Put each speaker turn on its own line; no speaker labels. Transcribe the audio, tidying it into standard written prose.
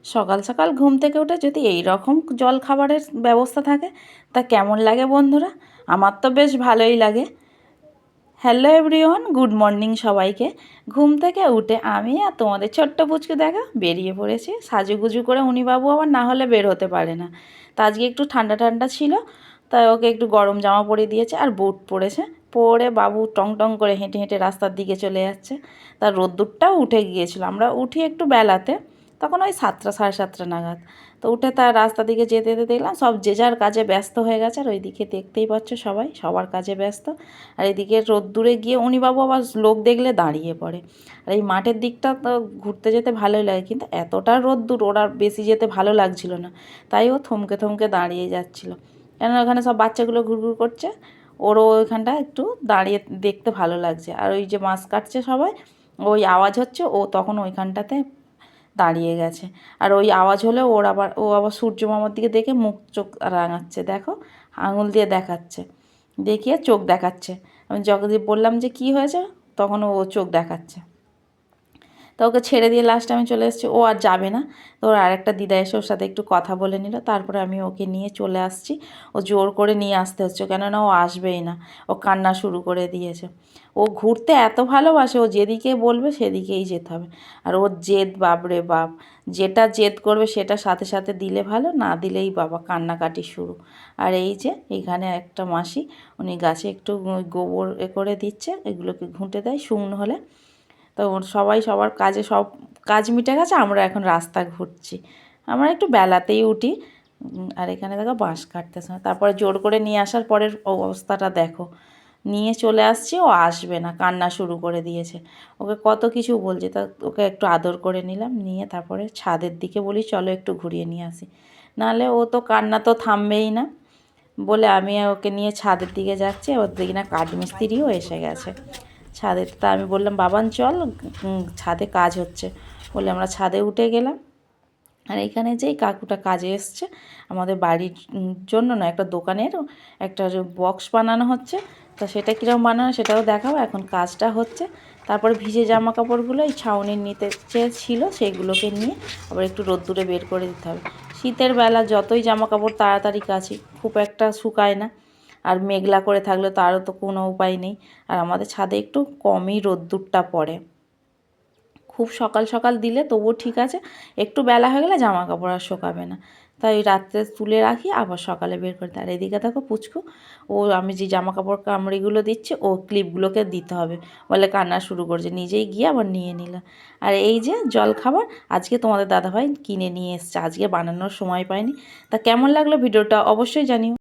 সকাল সকাল ঘুম থেকে উঠে যদি এই রকম জল খাবারের ব্যবস্থা থাকে তা কেমন লাগে বন্ধুরা? আমার তো বেশ ভালোই লাগে। হ্যালো এভরিওয়ান, গুড মর্নিং সবাইকে। ঘুম থেকে উঠে আমি আর তোমাদের ছোট্ট পুচকু দেখা বেরিয়ে পড়েছি সাজুগুজু করে। উনিবাবু আবার না হলে বের হতে পারে না। তা আজকে একটু ঠান্ডা ঠান্ডা ছিল, তাই ওকে একটু গরম জামা পরিয়ে দিয়েছে আর বুট পরেছে। পরে বাবু টং টং করে হেঁটে হেঁটে রাস্তার দিকে চলে যাচ্ছে। তার রোদ্দুরটাও উঠে গিয়েছিল। আমরা উঠি একটু বেলাতে, তখন ওই 7টা 7:30 নাগাদ। তো উঠে তার রাস্তা দিকে যেতে যেতে দেখলাম সব যে যার কাজে ব্যস্ত হয়ে গেছে। আর ওইদিকে দেখতেই পাচ্ছ সবাই সবার কাজে ব্যস্ত। আর এদিকে রোদ্দুরে গিয়ে উনিবাবু আবার লোক দেখলে দাঁড়িয়ে পড়ে। আর এই মাঠের দিকটা তো ঘুরতে যেতে ভালোই লাগে, কিন্তু এতটা রোদ্দুর ওর আর বেশি যেতে ভালো লাগছিল না। তাই ও থমকে থমকে দাঁড়িয়ে যাচ্ছিলো, কেননা ওখানে সব বাচ্চাগুলো ঘুরঘুর করছে। ওরও ওইখানটা একটু দাঁড়িয়ে দেখতে ভালো লাগছে। আর ওই যে মাছ কাটছে সবাই, ওই আওয়াজ হচ্ছে, ও তখন ওইখানটাতে দাঁড়িয়ে গেছে। আর ওই আওয়াজ হলে ও আবার সূর্য মামার দিকে দেখে মুখ চোখ রাঙাচ্ছে, দেখো আঙুল দিয়ে দেখাচ্ছে, দেখিয়ে চোখ দেখাচ্ছে। আমি যখন বললাম যে কী হয়েছে, তখন ও চোখ দেখাচ্ছে। তো ওকে ছেড়ে দিয়ে লাস্টে আমি চলে এসেছি। ও আর যাবে না। তো ওর আরেকটা দিদা এসে ওর সাথে একটু কথা বলে নিল, তারপরে আমি ওকে নিয়ে চলে আসছি। ও জোর করে নিয়ে আসতে হচ্ছে, কেননা ও আসবেই না। ও কান্না শুরু করে দিয়েছে। ও ঘুরতে এত ভালোবাসে, ও যেদিকে বলবে সেদিকেই যেতে হবে। আর ওর জেদ বাপরে বাপ, যেটা জেদ করবে সেটা সাথে সাথে দিলে ভালো, না দিলেই বাবা কান্নাকাটি শুরু। আর এই যে এইখানে একটা মাসি, উনি গাছে একটু গোবর করে দিচ্ছে, এগুলোকে ঘুঁটে দেয় শুকনো হলে। তো সবাই সবার কাজে সব কাজ মিটে গেছে, আমরা এখন রাস্তা ঘুরছি। আমরা একটু বেলাতেই উঠি। আর এখানে দেখো বাঁশ কাটতেছে না। তারপরে জোর করে নিয়ে আসার পরের অবস্থাটা দেখো, নিয়ে চলে আসছি, ও আসবে না, কান্না শুরু করে দিয়েছে। ওকে কত কিছু বলছে, তা ওকে একটু আদর করে নিলাম, নিয়ে তারপরে ছাদের দিকে বলি চলো একটু ঘুরিয়ে নিয়ে আসি, নাহলে ও তো কান্না তো থামবেই না। বলে আমি ওকে নিয়ে ছাদের দিকে যাচ্ছি। ওর দেখি না কাঠমিস্ত্রিও এসে গেছে ছাদে। তা আমি বললাম বাবান চল, ছাদে কাজ হচ্ছে বলে আমরা ছাদে উঠে গেলাম। আর এইখানে যেই কাকুটা কাজে এসছে, আমাদের বাড়ির জন্য না একটা দোকানের একটা বক্স বানানো হচ্ছে। তো সেটা কীরকম বানানো সেটাও দেখাবো। এখন কাজটা হচ্ছে। তারপরে ভিজে জামা কাপড়গুলো এই ছাউনির নিতে ছিল, সেইগুলোকে নিয়ে আবার একটু রোদ্দুরে বের করে দিতে হবে। শীতের বেলা যতই জামা কাপড় তাড়াতাড়ি কাচি, খুব একটা শুকায় না। আর মেঘলা করে থাকলে তো আরও তো কোনো উপায় নেই। আর আমাদের ছাদে একটু কমই রোদ্দুরটা পড়ে। খুব সকাল সকাল দিলে তবুও ঠিক আছে, একটু বেলা হয়ে গেলে জামা কাপড় আর শুকাবে না। তাই রাত্রে তুলে রাখি, আবার সকালে বের করতে। আর এদিকে দেখো পুচকু, ও আমি যে জামা কাপড় কামড়িগুলো দিচ্ছি, ও ক্লিপগুলোকে দিতে হবে বলে কান্না শুরু করছে, নিজেই গিয়ে আবার নিয়ে নিল। আর এই যে জল খাবার আজকে তোমাদের দাদাভাই কিনে নিয়ে এসছে, আজকে বানানোর সময় পায়নি। তা কেমন লাগলো ভিডিওটা অবশ্যই জানিও।